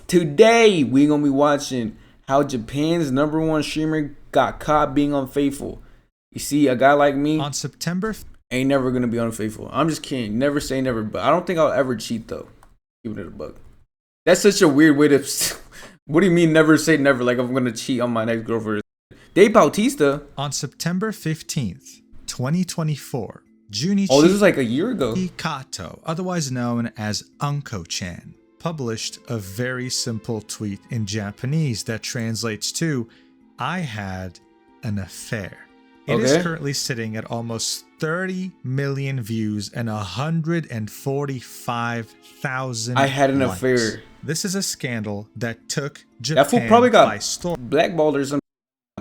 Today we're gonna be watching how Japan's #1 streamer got caught being unfaithful. You see, a guy like me On September ain't never gonna be unfaithful. I'm just kidding. Never say never, but I don't think I'll ever cheat though. Give it a buck. That's such a weird way to. What do you mean never say never? Like I'm gonna cheat on my next girlfriend. Dave Bautista. On September 15th, 2024, Junichi Oh, this is like a year ago. Kato, otherwise known as Unko-chan, published a very simple tweet in Japanese that translates to, "I had an affair." It is currently sitting at almost 30 million views and 145,000 I had an likes. affair. This is a scandal that took Japan That fool probably got by storm. blackballed or some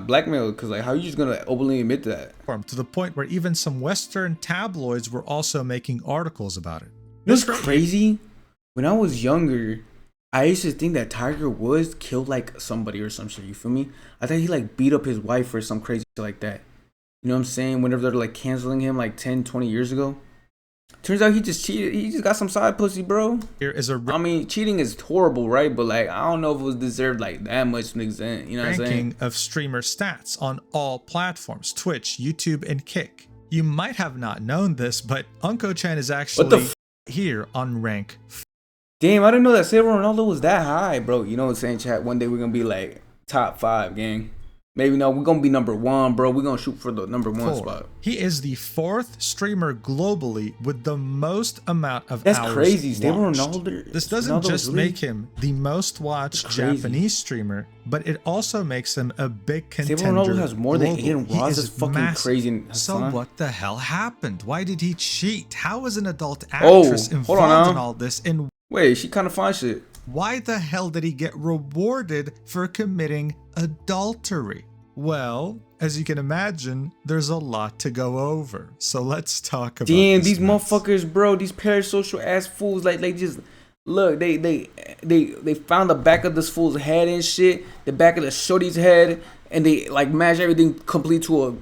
blackmail. Cause like, how you just gonna openly admit that? To the point where even some Western tabloids were also making articles about it. It was crazy. When I was younger, I used to think that Tiger Woods killed like somebody or some shit. You feel me? I thought he like beat up his wife or some crazy shit like that. You know what I'm saying? Whenever they're like canceling him like 10, 20 years ago. Turns out he just cheated. He just got some side pussy, bro. Here is a I mean, cheating is horrible, right? But like, I don't know if it was deserved like that much to an extent. You know what I'm saying? ranking of streamer stats on all platforms, Twitch, YouTube, and Kick. You might have not known this, but Unko-chan is actually here on rank. Damn, I didn't know that Cristiano Ronaldo was that high, bro. You know what I'm saying, chat? One day we're gonna be like top 5, gang. Maybe no, we're gonna be #1, bro. We're gonna shoot for the #1 spot. He is the 4th streamer globally with the most amount of That's hours crazy. Cristiano watched. Ronaldo. This doesn't Ronaldo's just really- make him the most watched Japanese streamer, but it also makes him a big contender. Cristiano Ronaldo has more than globally. Aiden Ross. That's fucking massive. crazy. So Hassan. what the hell happened? Why did he cheat? How is an adult actress hold on involved in now. all this? And Wait, she kind of fine shit. why the hell did he get rewarded for committing adultery? Well, as you can imagine, there's a lot to go over. So let's talk about Damn, this these mess. motherfuckers, bro. These parasocial ass fools. Like they just look. They found the back of this fool's head and shit. The back of the shorty's head, and they like match everything complete to a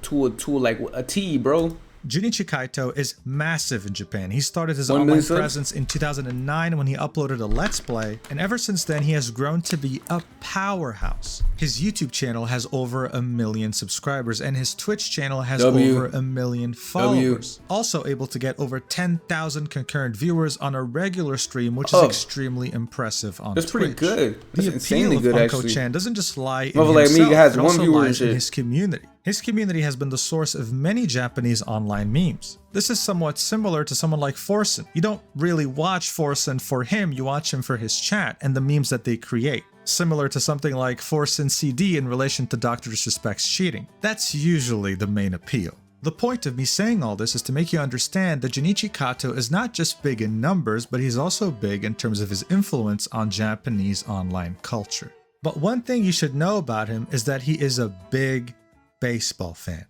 like a T, bro. Junichi Kaito is massive in Japan. He started his 1 online million subs? presence in 2009 when he uploaded a Let's Play, and ever since then he has grown to be a powerhouse. His YouTube channel has over 1 million subscribers, and his Twitch channel has over 1 million followers. Also able to get over 10,000 concurrent viewers on a regular stream, which is extremely impressive on Twitch. That's pretty good. That's The insanely appeal good, of actually. Unko-chan doesn't just lie in Motherfucker like himself, me has it one also viewer and lies in shit. his community. His community has been the source of many Japanese online memes. This is somewhat similar to someone like Forsen. You don't really watch Forsen for him, you watch him for his chat and the memes that they create. Similar to something like Forsen CD in relation to Dr. Disrespect's cheating. That's usually the main appeal. The point of me saying all this is to make you understand that Junichi Kato is not just big in numbers, but he's also big in terms of his influence on Japanese online culture. But one thing you should know about him is that he is a big baseball fan.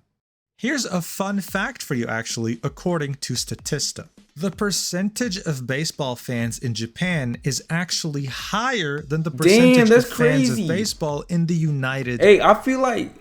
Here's a fun fact for you actually, according to Statista. The percentage of baseball fans in Japan is actually higher than the percentage of fans of baseball in the United States. Hey, I feel like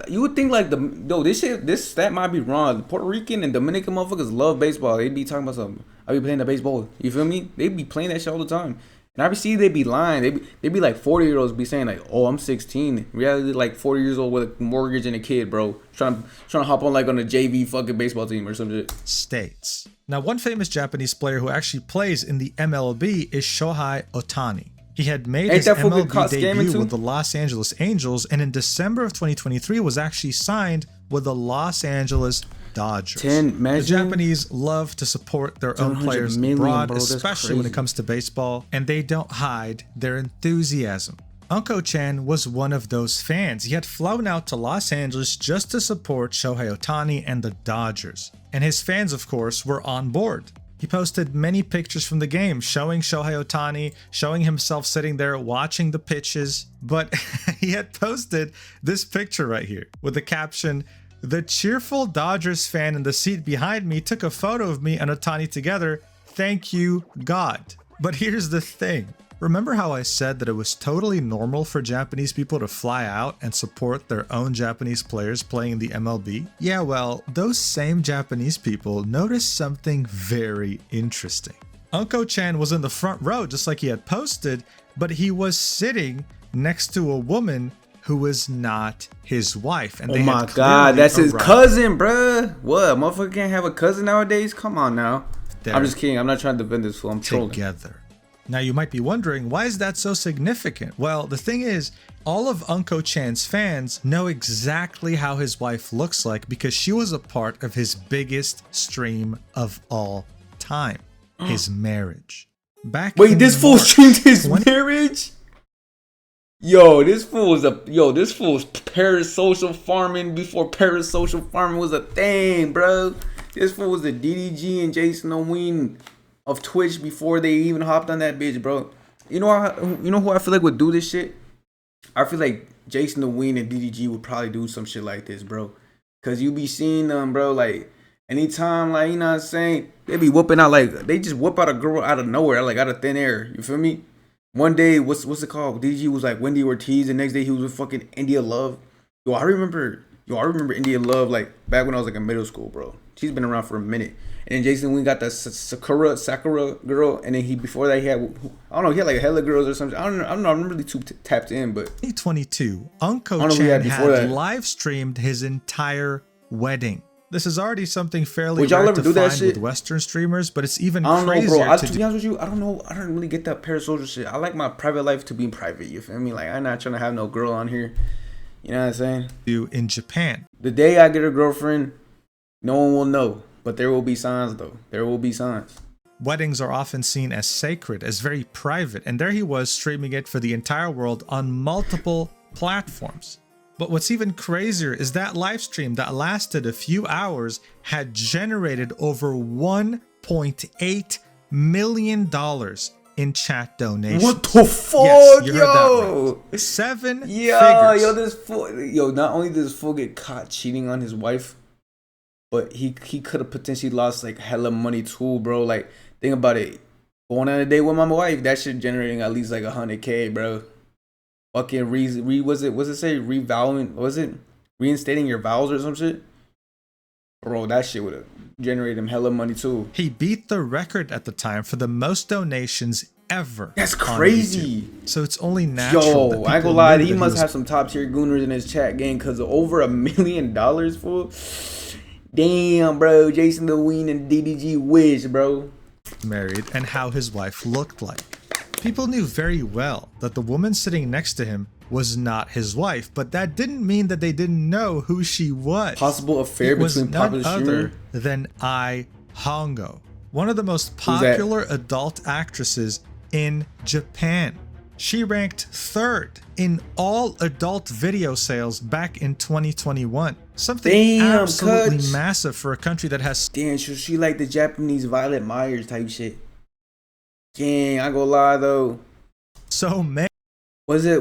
you would think like this stat might be wrong. The Puerto Rican and Dominican motherfuckers love baseball. They be talking about something. I be playing the baseball. You feel me? They be playing that shit all the time. And I see they be lying. They be like 40-year-olds be saying like, "Oh, I'm 16." In reality, like 40 years old with a mortgage and a kid, bro. Trying to hop on like on a JV fucking baseball team or some shit. States. Now, one famous Japanese player who actually plays in the MLB is Shohei Ohtani. He had made his MLB debut with the Los Angeles Angels, and in December of 2023 was actually signed with the Los Angeles Dodgers. The Japanese love to support their own players abroad, especially when it comes to baseball, and they don't hide their enthusiasm. Unko-chan was one of those fans. He had flown out to Los Angeles just to support Shohei Ohtani and the Dodgers. And his fans, of course, were on board. He posted many pictures from the game showing Shohei Ohtani, showing himself sitting there watching the pitches. But he had posted this picture right here with the caption, "The cheerful Dodgers fan in the seat behind me took a photo of me and Ohtani together. Thank you, God." But here's the thing. Remember how I said that it was totally normal for Japanese people to fly out and support their own Japanese players playing in the MLB? Yeah, well, those same Japanese people noticed something very interesting. Uncle Chan was in the front row just like he had posted, but he was sitting next to a woman who was not his wife. And oh my God, that's his cousin, bruh. What? Motherfucker can't have a cousin nowadays? Come on now. I'm just kidding. I'm not trying to defend this fool. I'm trolling. Together. Now you might be wondering, why is that so significant? Well, the thing is, all of Uncle Chan's fans know exactly how his wife looks like because she was a part of his biggest stream of all time, his marriage. Wait, this fool streamed his marriage? Yo, this fool's parasocial farming before parasocial farming was a thing, bro. This fool was the DDG and Jasontheween of Twitch before they even hopped on that bitch, bro. You know who I feel like would do this shit? I feel like Jasontheween and DDG would probably do some shit like this, bro. Cause you be seeing them, bro, like anytime, like, you know what I'm saying? They be whooping out, like, they just whoop out a girl out of nowhere, like out of thin air. You feel me? One day, what's it called? DDG was like Wendy Ortiz. The next day, he was with fucking India Love. I remember India Love, like, back when I was, like, in middle school, bro. She's been around for a minute. And then Jasontheween got the Sakura girl. And then before that, he had, I don't know, he had, like, hella girls or something. I don't know. I'm really too tapped in, but. 2022, Uncle Chan had live streamed his entire wedding. This is already something fairly rare to find with Western streamers, but it's even crazier. I don't know, bro. To be honest with you, I don't know. I don't really get that parasocial shit. I like my private life to be private. You feel me? Like, I'm not trying to have no girl on here. You know what I'm saying? In Japan. The day I get a girlfriend, no one will know. But there will be signs, though. There will be signs. Weddings are often seen as sacred, as very private. And there he was streaming it for the entire world on multiple platforms. But what's even crazier is that live stream that lasted a few hours had generated over $1.8 million in chat donations. What the fuck, yes, you heard that right. 7 figures. Not only did this fool get caught cheating on his wife, but he could have potentially lost like hella money too, bro. Like, think about it. Going on a date with my wife, that shit generating at least like 100K, bro. Fucking reinstating your vows or some shit? Bro, that shit would have generated him hella money too. He beat the record at the time for the most donations ever. That's crazy. So it's only natural. Yo, I ain't gonna lie, he must have some top tier gooners in his chat game because over $1 million, fool. Damn, bro. Jasontheween and DDG wish, bro. Married and how his wife looked like. People knew very well that the woman sitting next to him was not his wife, but that didn't mean that they didn't know who she was. Possible affair between popular streamer than Ai Hongo, one of the most popular adult actresses in Japan. She ranked 3rd in all adult video sales back in 2021. Something absolutely massive for a country that has. Damn, she like the Japanese Violet Myers type shit. Dang, I go lie though. So many. What's it?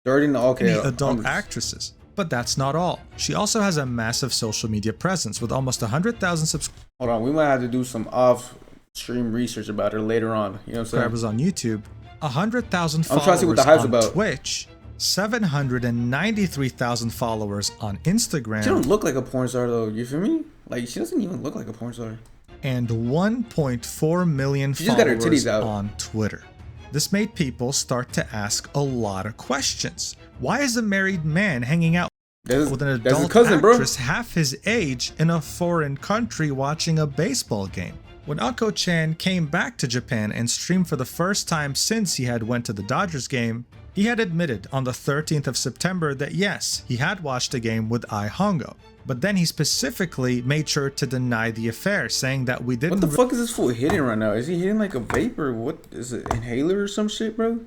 30 in the adult actresses. But that's not all. She also has a massive social media presence with almost 100,000 subscribers. Hold on, we might have to do some off-stream research about her later on. You know what I'm saying? Subscribers on YouTube, 100,000 followers trying to see what the hype's about. Twitch, 793,000 followers on Instagram. She don't look like a porn star though. You feel me? Like, she doesn't even look like a porn star. And 1.4 million followers on Twitter. This made people start to ask a lot of questions. Why is a married man hanging out with an adult actress half his age in a foreign country watching a baseball game? When Uncle Chan came back to Japan and streamed for the first time since he had went to the Dodgers game, he had admitted on the 13th of September that yes, he had watched a game with Ai Hongo. But then he specifically made sure to deny the affair, saying that we didn't. What the fuck is this fool hitting right now? Is he hitting like a vape or what? Is it inhaler or some shit, bro?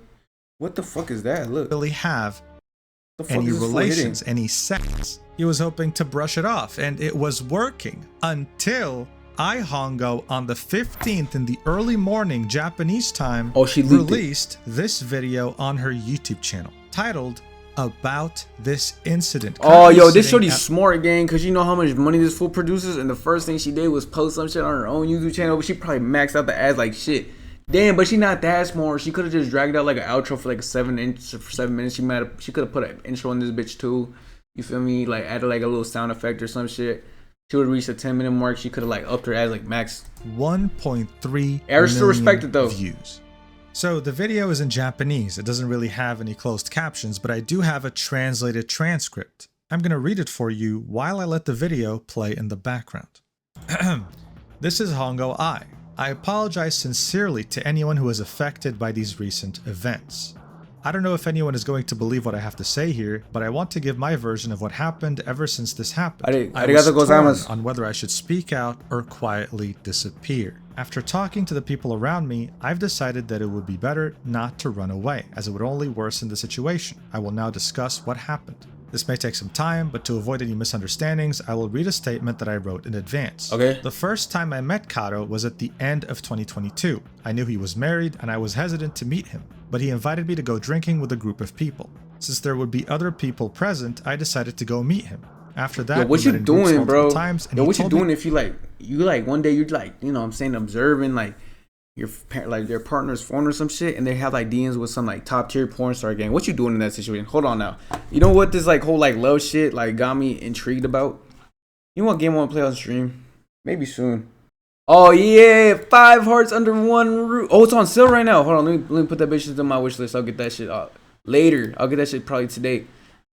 What the fuck is that? Look. Really have any relations, any sex. He was hoping to brush it off, and it was working until Ai Hongo on the 15th in the early morning Japanese time she released this video on her YouTube channel titled About This Incident. This shorty's smart, gang, because you know how much money this fool produces, and the first thing she did was post some shit on her own YouTube channel, but she probably maxed out the ads like shit. Damn, but she not that smart. She could have just dragged out like an outro for like 7 minutes. She could have put an intro on this bitch too. You feel me? Like added like a little sound effect or some shit. She would reach the 10-minute mark. She could have like upped her ads like max 1.3 I still respect it though. Views. So the video is in Japanese. It doesn't really have any closed captions, but I do have a translated transcript. I'm going to read it for you while I let the video play in the background. This is Hongo I. I apologize sincerely to anyone who is affected by these recent events. I don't know if anyone is going to believe what I have to say here, but I want to give my version of what happened ever since this happened. I was torn on whether I should speak out or quietly disappear. After talking to the people around me, I've decided that it would be better not to run away, as it would only worsen the situation. I will now discuss what happened. This may take some time, but to avoid any misunderstandings, I will read a statement that I wrote in advance. Okay. The first time I met Kato was at the end of 2022. I knew he was married and I was hesitant to meet him, but he invited me to go drinking with a group of people. Since there would be other people present, I decided to go meet him. After that, what you doing, bro? What you doing if you one day you're like, you know what I'm saying, observing like their partner's phone or some shit, and they have like DMs with some like top tier porn star gang. What you doing in that situation? Hold on now. You know what this like whole like love shit like got me intrigued about? You want game 1 play on stream? Maybe soon. Oh yeah, 5 hearts under one roof. Oh, it's on sale right now. Hold on, let me put that bitch into my wish list. I'll get that shit later. I'll get that shit probably today.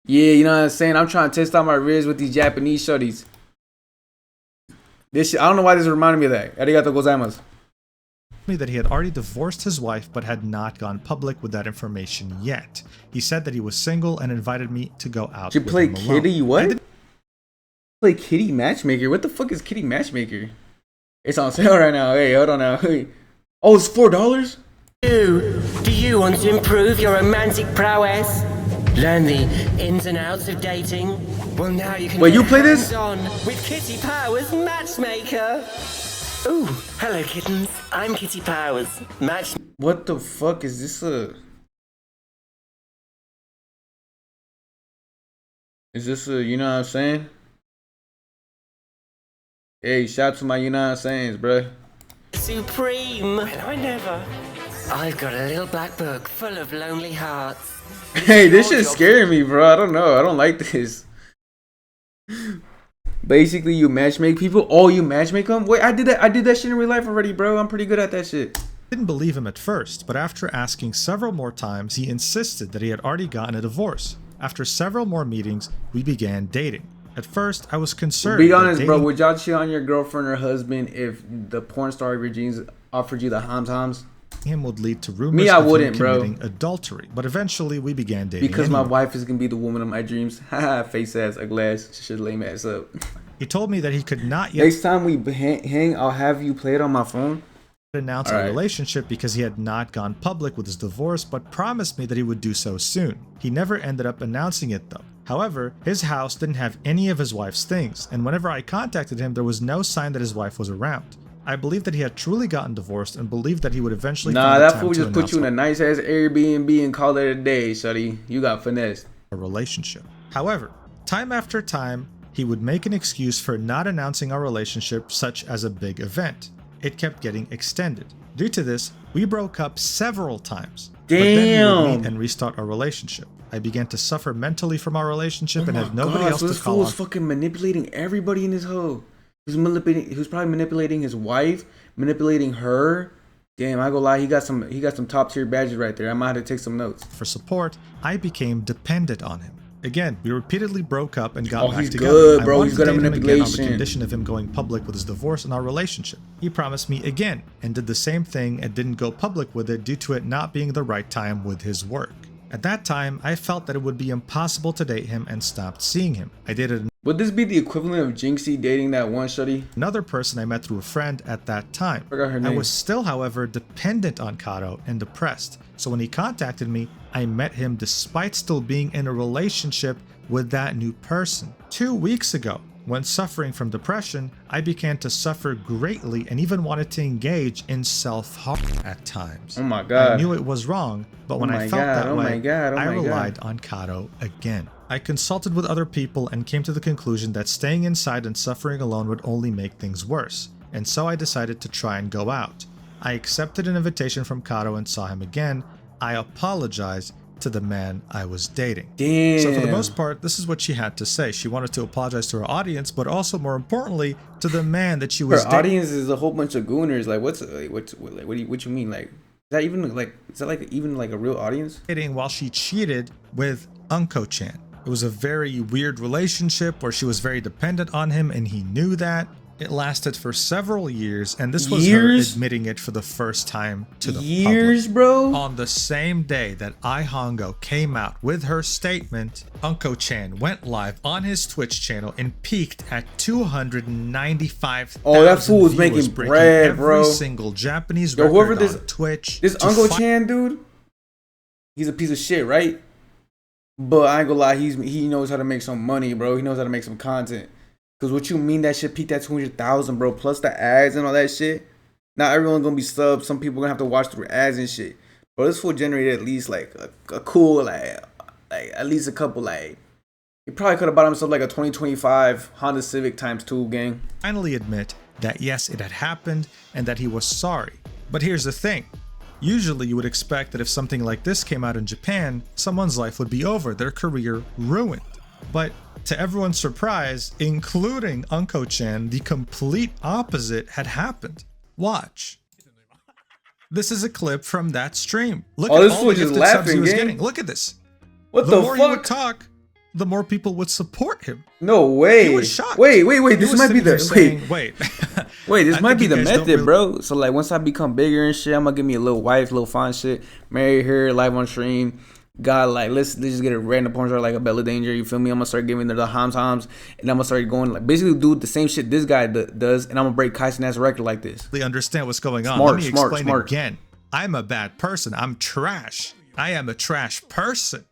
Yeah, you know what I'm saying? I'm trying to test out my riz with these Japanese shorties. This shit, I don't know why this reminded me of that. Arigatou gozaimasu. Me that he had already divorced his wife but had not gone public with that information yet. He said that he was single and invited me to go out. You play Kitty what? Play Kitty Matchmaker? What the fuck is Kitty Matchmaker? It's on sale right now. Hey, hold on now. Hey. Oh, it's $4? Do you want to improve your romantic prowess? Learn the ins and outs of dating? Well, now you can. Wait, you play this? On with Kitty Powers Matchmaker. Ooh, hello kittens. I'm Kitty Powers. What the fuck is this Is this you know what I'm saying? Hey, shout out to my you know what I'm saying, bruh. Supreme. Well, I never. I've got a little black book full of lonely hearts. Hey, this shit's scaring me, bro. I don't know. I don't like this. Basically, you matchmake people. Oh, you matchmake them? Wait, I did that shit in real life already, bro. I'm pretty good at that shit. Didn't believe him at first, but after asking several more times, he insisted that he had already gotten a divorce. After several more meetings, we began dating. At first, I was concerned. Be honest, bro. Would y'all cheat on your girlfriend or husband if the porn star of your dreams offered you the hams? Him would lead to rumors Me, I wouldn't, bro. Committing adultery, but eventually we began dating. Because my wife is gonna be the woman of my dreams. Haha, face ass, a glass, shit lame ass up. He told me that he could not yet. Next time we hang, I'll have you play it on my phone. Announce a relationship because he had not gone public with his divorce, but promised me that he would do so soon. He never ended up announcing it though. However, his house didn't have any of his wife's things, and whenever I contacted him, there was no sign that his wife was around. I believed that he had truly gotten divorced and believed that he would eventually. Nah, that fool just put you in a nice ass Airbnb and call it a day, shawty. You got finessed. A relationship. However, time after time, he would make an excuse for not announcing our relationship, such as a big event. It kept getting extended. Due to this, we broke up several times. Damn. But then we would meet and restart our relationship. I began to suffer mentally from our relationship and had nobody else to call on. This fool was fucking manipulating everybody in his hoe. He was probably manipulating his wife, manipulating her. Damn, I go lie. He got some top tier badges right there. I might have to take some notes. For support, I became dependent on him. Again, we repeatedly broke up and got back he's together. Good, bro. He's good at manipulation. On the condition of him going public with his divorce and our relationship. He promised me again and did the same thing and didn't go public with it due to it not being the right time with his work. At that time, I felt that it would be impossible to date him and stopped seeing him. I dated. Would this be the equivalent of Jinxie dating that one shorty? Another person I met through a friend at that time. I forgot her name. I was still, however, dependent on Kato and depressed. So when he contacted me, I met him despite still being in a relationship with that new person. 2 weeks ago, when suffering from depression, I began to suffer greatly and even wanted to engage in self-harm at times. Oh my god. I knew it was wrong, but when I felt that way, I relied on Kato again. I consulted with other people and came to the conclusion that staying inside and suffering alone would only make things worse, and so I decided to try and go out. I accepted an invitation from Kato and saw him again. I apologized, to the man I was dating. Damn. So for the most part, this is what she had to say. She wanted to apologize to her audience, but also more importantly, to the man that she was dating. Her audience is a whole bunch of gooners. Like, what you mean? Like, is that even like a real audience? While she cheated with Unko-chan. It was a very weird relationship where she was very dependent on him and he knew that. It lasted for several years, and this was her admitting it for the first time to the public. Bro. On the same day that Ai Hongo came out with her statement, Unko-chan went live on his Twitch channel and peaked at 295,000 Oh, that fool was viewers, making bread, bro. Every single Japanese record on Twitch. This Unko-chan dude, he's a piece of shit, right? But I ain't gonna lie, he knows how to make some money, bro. He knows how to make some content. Cause what you mean that shit peaked at 200,000, bro? Plus the ads and all that shit. Not everyone's gonna be subbed. Some people gonna have to watch through ads and shit. Bro, this fool generated at least like a cool like at least a couple like. He probably could have bought himself like a 2025 Honda Civic ×2 gang. Finally admit that yes, it had happened and that he was sorry. But here's the thing. Usually you would expect that if something like this came out in Japan, someone's life would be over, their career ruined. But to everyone's surprise, including Unko-chan, the complete opposite had happened. Watch. This is a clip from that stream. Look at all the gifted subs he was getting. Look at this. What the fuck? The more he would talk, the more people would support him. No way. He was shocked. Wait. This might be the wait. This might be the method, bro. So like once I become bigger and shit, I'm gonna give me a little wife, little fine shit, marry her, live on stream. God, like let's just get a random porn star like a Bella Danger. You feel me? I'm gonna start giving her the hams, and I'm gonna start going like basically do the same shit this guy does, and I'm gonna break Kaisen ass record like this. They understand what's going on. Let me explain again. I'm a bad person. I'm trash. I am a trash person.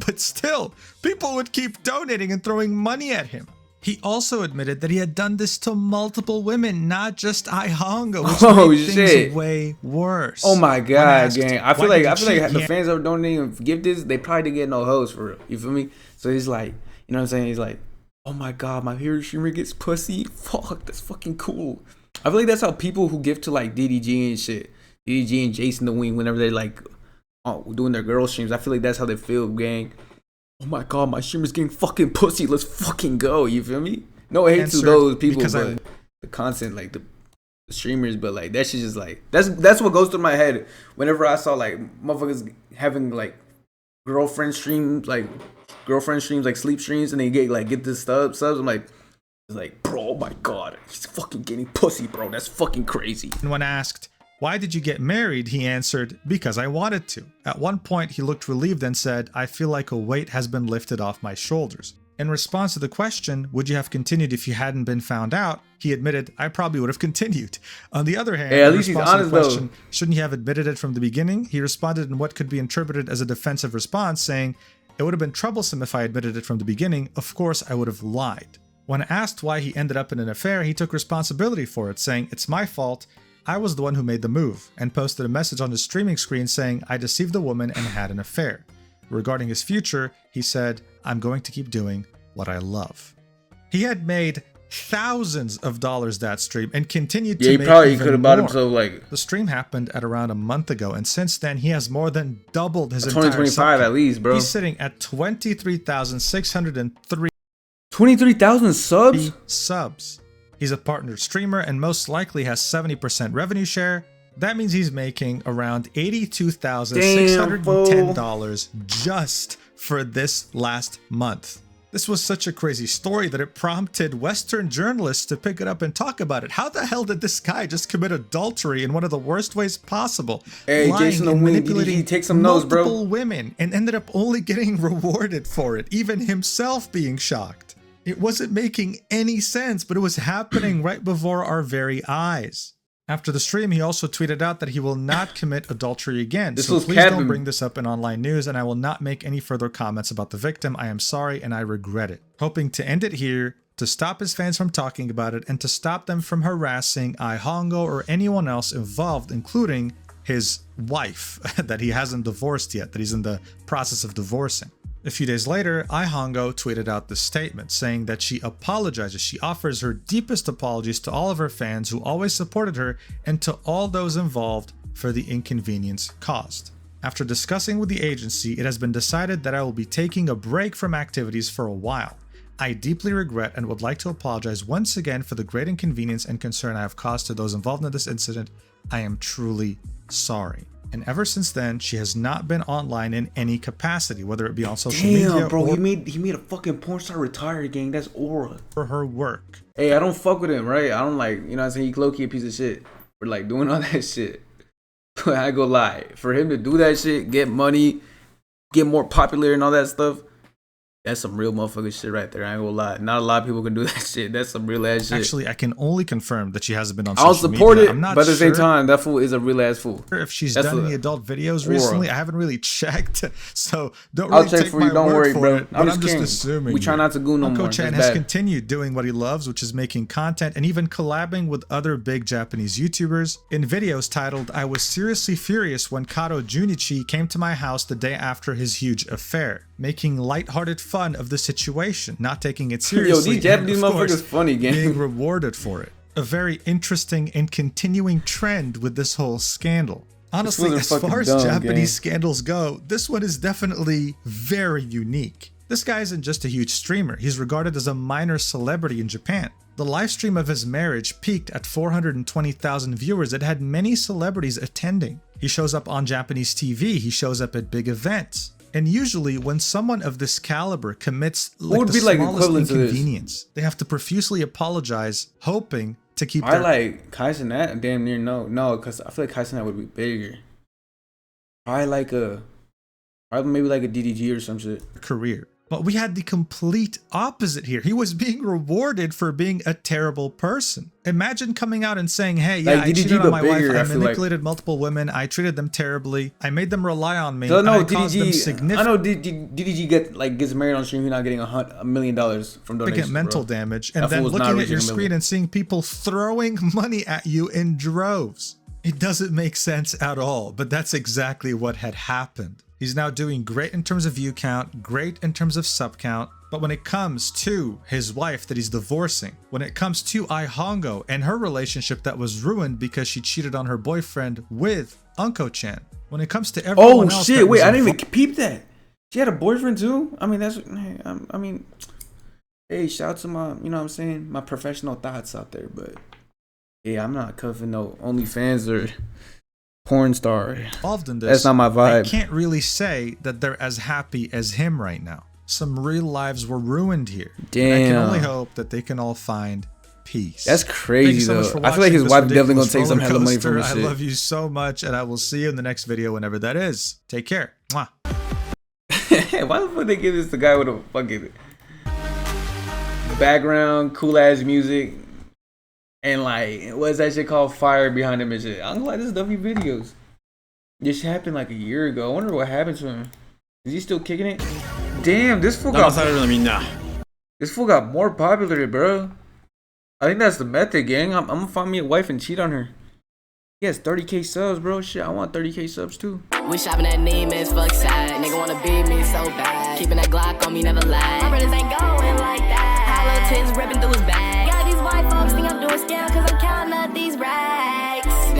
But still, people would keep donating and throwing money at him. He also admitted that he had done this to multiple women, not just Ai Hongo, which made things way worse. Oh my god, gang! I feel like the fans that were donating gifts, they probably didn't get no hoes for real. You feel me? So he's like, you know what I'm saying? He's like, oh my god, my hero streamer gets pussy. Fuck, that's fucking cool. I feel like that's how people who give to like DDG and shit, DDG and Jasontheween, whenever they like doing their girl streams, I feel like that's how they feel, gang. Oh my god, my streamer's getting fucking pussy. Let's fucking go. You feel me? No hate to those people, but the content, like the streamers, but like that shit just like that's what goes through my head whenever I saw like motherfuckers having like girlfriend streams, like sleep streams, and they get this subs. I'm like, it's like, bro, oh my god, he's fucking getting pussy, bro. That's fucking crazy. And when asked, why did you get married? He answered, because I wanted to. At one point, he looked relieved and said, I feel like a weight has been lifted off my shoulders. In response to the question, would you have continued if you hadn't been found out? He admitted, I probably would have continued. On the other hand, at least he's honest though. Shouldn't he have admitted it from the beginning? He responded in what could be interpreted as a defensive response, saying, it would have been troublesome if I admitted it from the beginning. Of course, I would have lied. When asked why he ended up in an affair, he took responsibility for it, saying, it's my fault. I was the one who made the move, and posted a message on his streaming screen saying, I deceived the woman and had an affair. Regarding his future, he said, I'm going to keep doing what I love. He had made thousands of dollars that stream and continued to make even more. Yeah, he probably could have bought himself like... The stream happened at around a month ago, and since then he has more than doubled his entire 2025 at least, bro. He's sitting at 23,603 23,000 subs. He's a partnered streamer and most likely has 70% revenue share. That means he's making around $82,610 just for this last month. This was such a crazy story that it prompted Western journalists to pick it up and talk about it. How the hell did this guy just commit adultery in one of the worst ways possible? Hey, Jason and manipulating take some notes, bro. Multiple women and ended up only getting rewarded for it, even himself being shocked. It wasn't making any sense, but it was happening right before our very eyes. After the stream, he also tweeted out that he will not commit adultery again. So please don't bring this up in online news, and I will not make any further comments about the victim. I am sorry and I regret it. Hoping to end it here, to stop his fans from talking about it, and to stop them from harassing Ai Hongo or anyone else involved, including his wife that he hasn't divorced yet, that he's in the process of divorcing. A few days later, Ai Hongo tweeted out this statement saying that she apologizes. She offers her deepest apologies to all of her fans who always supported her and to all those involved for the inconvenience caused. After discussing with the agency, it has been decided that I will be taking a break from activities for a while. I deeply regret and would like to apologize once again for the great inconvenience and concern I have caused to those involved in this incident. I am truly sorry. And ever since then, she has not been online in any capacity, whether it be on social media bro, or he made a fucking porn star retire, gang. That's aura. for her work. Hey, I don't fuck with him, right? I don't like, you know what I'm saying? He low-key a piece of shit for like doing all that shit. But I ain't gonna lie. For him to do that shit, get money, get more popular and all that stuff, that's some real motherfucking shit right there. I ain't gonna lie. Not a lot of people can do that shit. That's some real ass shit. Actually, I can only confirm that she hasn't been on I'll social support media. it, I'm not but at the same sure time, that fool is a real ass fool. if she's That's done any adult videos recently. I haven't really checked, so don't really I'll check take for you. my Don't word worry, for bro. it. But I'm just assuming. We try not to go no Uncle more. Chan has continued doing what he loves, which is making content and even collabing with other big Japanese YouTubers in videos titled "I was seriously furious when Kato Junichi came to my house the day after his huge affair," making lighthearted fun of the situation, not taking it seriously. Yo, these Japanese and, of motherfuckers course, funny, gang. being rewarded for it. A very interesting and continuing trend with this whole scandal. Honestly, as far as Japanese scandals go, this one is definitely very unique. This guy isn't just a huge streamer, he's regarded as a minor celebrity in Japan. The live stream of his marriage peaked at 420,000 viewers. It had many celebrities attending. He shows up on Japanese TV, he shows up at big events. And usually, when someone of this caliber commits like the smallest inconvenience, they have to profusely apologize, hoping to keep their... I like Kai Cenat, damn near no, because I feel like Kai Cenat would be bigger. Probably maybe like a DDG or some shit. Career. But we had the complete opposite here. He was being rewarded for being a terrible person. Imagine coming out and saying, hey, yeah, like, I cheated on my wife, I manipulated multiple women, I treated them terribly, I made them rely on me, and I caused them significant... I know DDG gets married on stream, he's not getting $1 million from donations, mental damage, and then looking at your screen and seeing people throwing money at you in droves. It doesn't make sense at all, but that's exactly what had happened. He's now doing great in terms of view count, great in terms of sub count, but when it comes to his wife that he's divorcing, when it comes to Ai Hongo and her relationship that was ruined because she cheated on her boyfriend with Uncle Chan, when it comes to everyone else... Oh shit, wait, I didn't even peep that. She had a boyfriend too? I mean, hey, shout out to my, you know what I'm saying, my professional thoughts out there, but yeah, I'm not cuffing no OnlyFans or... porn star involved in this. That's not my vibe. I can't really say that they're as happy as him right now. Some real lives were ruined here. Damn. And I can only hope that they can all find peace. That's crazy though. I feel like his wife definitely gonna take some hella money from this shit. I love you so much, and I will see you in the next video whenever that is. Take care. Mwah. Why the fuck they give this the guy with a fucking background, cool ass music? And like, what's that shit called? Fire behind him and shit. I'm like, this is W videos. This happened like a year ago. I wonder what happened to him. Is he still kicking it? Damn, this fool got more popular, bro. I think that's the method, gang. I'm gonna find me a wife and cheat on her. He has 30K subs, bro. Shit, I want 30K subs too. We shopping at Neiman's, fuck sad. Nigga wanna beat me so bad. Keeping that Glock on me, never lie. My brothers ain't going like that. Hollow tits ripping through his bag. Got these white folks think I'm doing scam cause I'm counting up these racks.